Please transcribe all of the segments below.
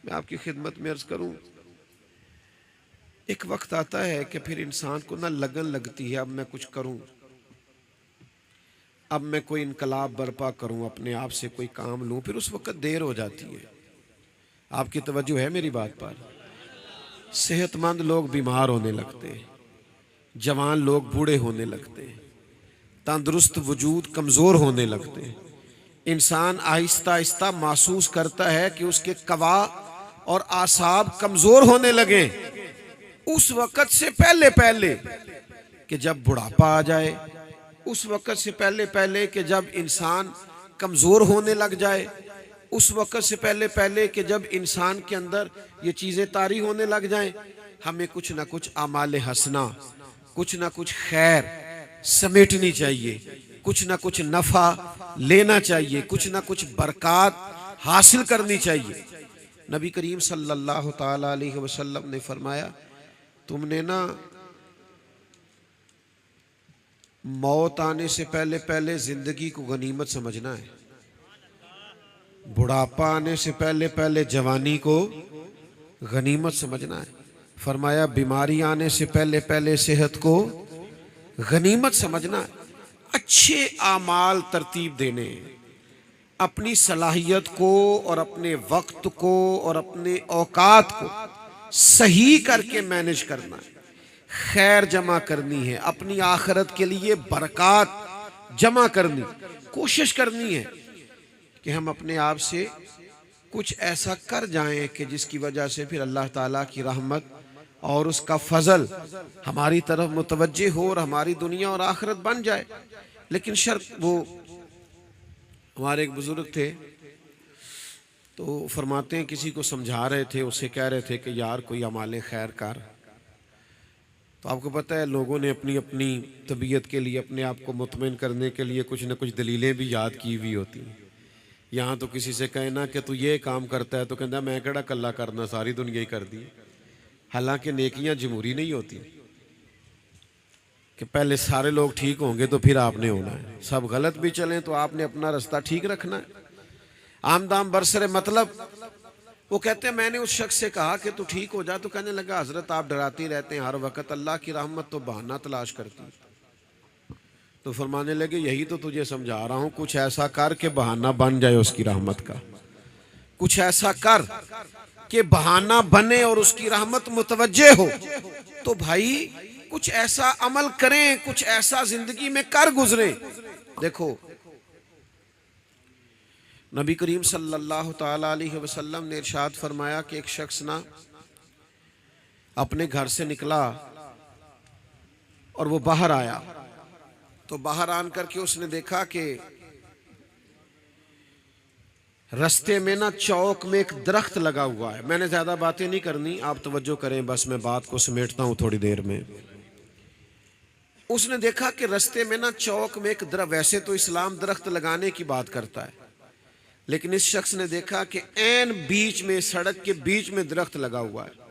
میں آپ کی خدمت میں عرض کروں، ایک وقت آتا ہے کہ پھر انسان کو نہ لگن لگتی ہے اب میں کچھ کروں، اب میں کوئی انقلاب برپا کروں، اپنے آپ سے کوئی کام لوں، پھر اس وقت دیر ہو جاتی ہے۔ آپ کی توجہ ہے میری بات پر؟ صحت مند لوگ بیمار ہونے لگتے ہیں، جوان لوگ بوڑھے ہونے لگتے ہیں، تندرست وجود کمزور ہونے لگتے ہیں۔ انسان آہستہ آہستہ محسوس کرتا ہے کہ اس کے قوا اور اعصاب کمزور ہونے لگے اس وقت سے پہلے پہلے کہ جب بڑھاپا آ جائے، اس وقت سے پہلے پہلے کہ جب انسان کمزور ہونے لگ جائے، اس وقت سے پہلے پہلے کہ جب انسان کے اندر یہ چیزیں طاری ہونے لگ جائیں، ہمیں کچھ نہ کچھ اعمال حسنہ، کچھ نہ کچھ خیر سمیٹنی چاہیے، کچھ نہ کچھ نفع لینا چاہیے، کچھ نہ کچھ برکات حاصل کرنی چاہیے۔ نبی کریم صلی اللہ تعالی علیہ وسلم نے فرمایا، تم نے نا موت آنے سے پہلے پہلے زندگی کو غنیمت سمجھنا ہے، بڑھاپا آنے سے پہلے پہلے جوانی کو غنیمت سمجھنا ہے۔ فرمایا بیماری آنے سے پہلے پہلے صحت کو غنیمت سمجھنا ہے۔ اچھے اعمال ترتیب دینے ہیں، اپنی صلاحیت کو اور اپنے وقت کو اور اپنے اوقات کو صحیح کر کے مینج کرنا ہے، خیر جمع کرنی ہے، اپنی آخرت کے لیے برکات جمع کرنی، کوشش کرنی ہے کہ ہم اپنے آپ سے کچھ ایسا کر جائیں کہ جس کی وجہ سے پھر اللہ تعالیٰ کی رحمت اور اس کا فضل ہماری طرف متوجہ ہو اور ہماری دنیا اور آخرت بن جائے۔ لیکن شرط، وہ ہمارے ایک بزرگ تھے تو فرماتے ہیں کسی کو سمجھا رہے تھے، اسے کہہ رہے تھے کہ یار کوئی اعمال خیر کر، تو آپ کو پتہ ہے لوگوں نے اپنی اپنی طبیعت کے لیے، اپنے آپ کو مطمئن کرنے کے لیے کچھ نہ کچھ دلیلیں بھی یاد کی ہوئی ہوتی ہیں۔ یہاں تو کسی سے کہنا کہ تو یہ کام کرتا ہے تو کہتا میں کیڑا کلا کرنا، ساری دنیا ہی کر دی۔ حالانکہ نیکیاں جمہوری نہیں ہوتی کہ پہلے سارے لوگ ٹھیک ہوں گے تو پھر آپ نے ہونا ہے، سب غلط بھی چلیں تو آپ نے اپنا رستہ ٹھیک رکھنا ہے۔ آمدام برسر مطلب، وہ کہتے ہیں میں نے اس شخص سے کہا کہ تو ٹھیک ہو جا، تو کہنے لگا حضرت آپ ڈراتی رہتے ہیں ہر وقت، اللہ کی رحمت تو بہانہ تلاش کرتی ہے۔ تو فرمانے لگے یہی تو تجھے سمجھا رہا ہوں، کچھ ایسا کر کہ بہانہ بن جائے اس کی رحمت کا، کچھ ایسا کر کہ بہانہ بنے اور اس کی رحمت متوجہ ہو۔ تو بھائی کچھ ایسا عمل کریں، کچھ ایسا زندگی میں کر گزریں۔ دیکھو نبی کریم صلی اللہ تعالی علیہ وسلم نے ارشاد فرمایا کہ ایک شخص نا اپنے گھر سے نکلا اور وہ باہر آیا، تو باہر آن کر کے اس نے دیکھا کہ رستے میں نا چوک میں ایک درخت لگا ہوا ہے۔ میں نے زیادہ باتیں نہیں کرنی، آپ توجہ کریں، بس میں بات کو سمیٹتا ہوں تھوڑی دیر میں۔ اس نے دیکھا کہ رستے میں نا چوک میں ایک درخت، ویسے تو اسلام درخت لگانے کی بات کرتا ہے، لیکن اس شخص نے دیکھا کہ عین بیچ میں، سڑک کے بیچ میں درخت لگا ہوا ہے،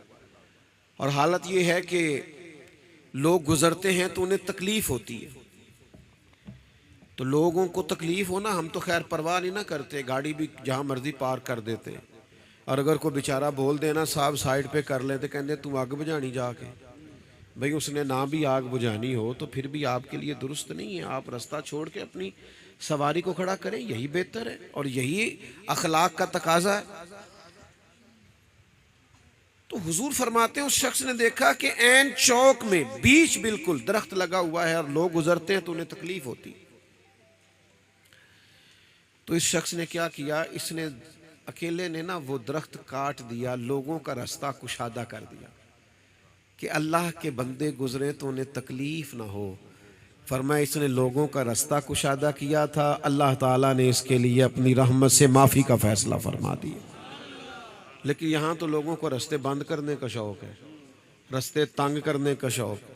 اور حالت یہ ہے کہ لوگ گزرتے ہیں تو انہیں تکلیف ہوتی ہے۔ تو لوگوں کو تکلیف ہونا، ہم تو خیر پرواہ نہیں نہ کرتے، گاڑی بھی جہاں مرضی پارک کر دیتے ہیں، اور اگر کوئی بیچارہ بول دینا صاحب سائیڈ پہ کر لیں تو کہتے ہیں تم آگ بجھانی جا کے، بھئی اس نے نہ بھی آگ بجھانی ہو تو پھر بھی آپ کے لیے درست نہیں ہے، آپ رستہ چھوڑ کے اپنی سواری کو کھڑا کریں، یہی بہتر ہے اور یہی اخلاق کا تقاضا ہے۔ تو حضور فرماتے ہیں اس شخص نے دیکھا کہ عین چوک میں بیچ بالکل درخت لگا ہوا ہے اور لوگ گزرتے ہیں تو انہیں تکلیف ہوتی۔ تو اس شخص نے کیا کیا، اس نے اکیلے نے نا وہ درخت کاٹ دیا، لوگوں کا رستہ کشادہ کر دیا کہ اللہ کے بندے گزرے تو انہیں تکلیف نہ ہو۔ فرمایا اس نے لوگوں کا رستہ کشادہ کیا تھا، اللہ تعالیٰ نے اس کے لیے اپنی رحمت سے معافی کا فیصلہ فرما دیا۔ لیکن یہاں تو لوگوں کو رستے بند کرنے کا شوق ہے، رستے تنگ کرنے کا شوق،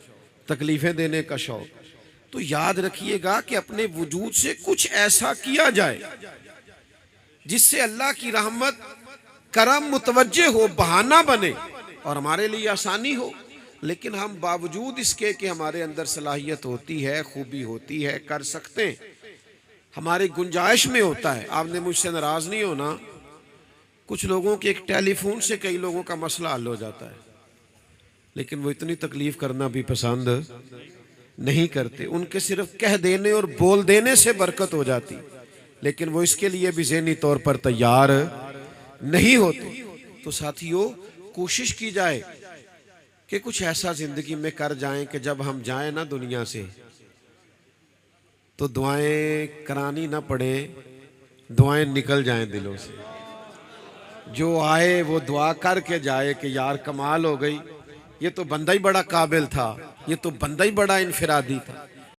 تکلیفیں دینے کا شوق۔ تو یاد رکھیے گا کہ اپنے وجود سے کچھ ایسا کیا جائے جس سے اللہ کی رحمت، کرم متوجہ ہو، بہانہ بنے اور ہمارے لیے آسانی ہو۔ لیکن ہم باوجود اس کے کہ ہمارے اندر صلاحیت ہوتی ہے، خوبی ہوتی ہے، کر سکتے ہیں، ہماری گنجائش میں ہوتا ہے۔ آپ نے مجھ سے ناراض نہیں ہونا، کچھ لوگوں کے ایک ٹیلی فون سے کئی لوگوں کا مسئلہ حل ہو جاتا ہے، لیکن وہ اتنی تکلیف کرنا بھی پسند نہیں کرتے. ان کے صرف کہہ دینے اور بول دینے سے برکت ہو جاتی، لیکن وہ اس کے لیے بھی ذہنی طور پر تیار نہیں ہوتے. تو ساتھیو، کوشش کی جائے کہ کچھ ایسا زندگی میں کر جائیں کہ جب ہم جائیں نا دنیا سے تو دعائیں کرانی نہ پڑیں، دعائیں نکل جائیں دلوں سے. جو آئے وہ دعا کر کے جائے کہ یار کمال ہو گئی، یہ تو بندہ ہی بڑا قابل تھا، یہ تو بندہ ہی بڑا انفرادی تھا.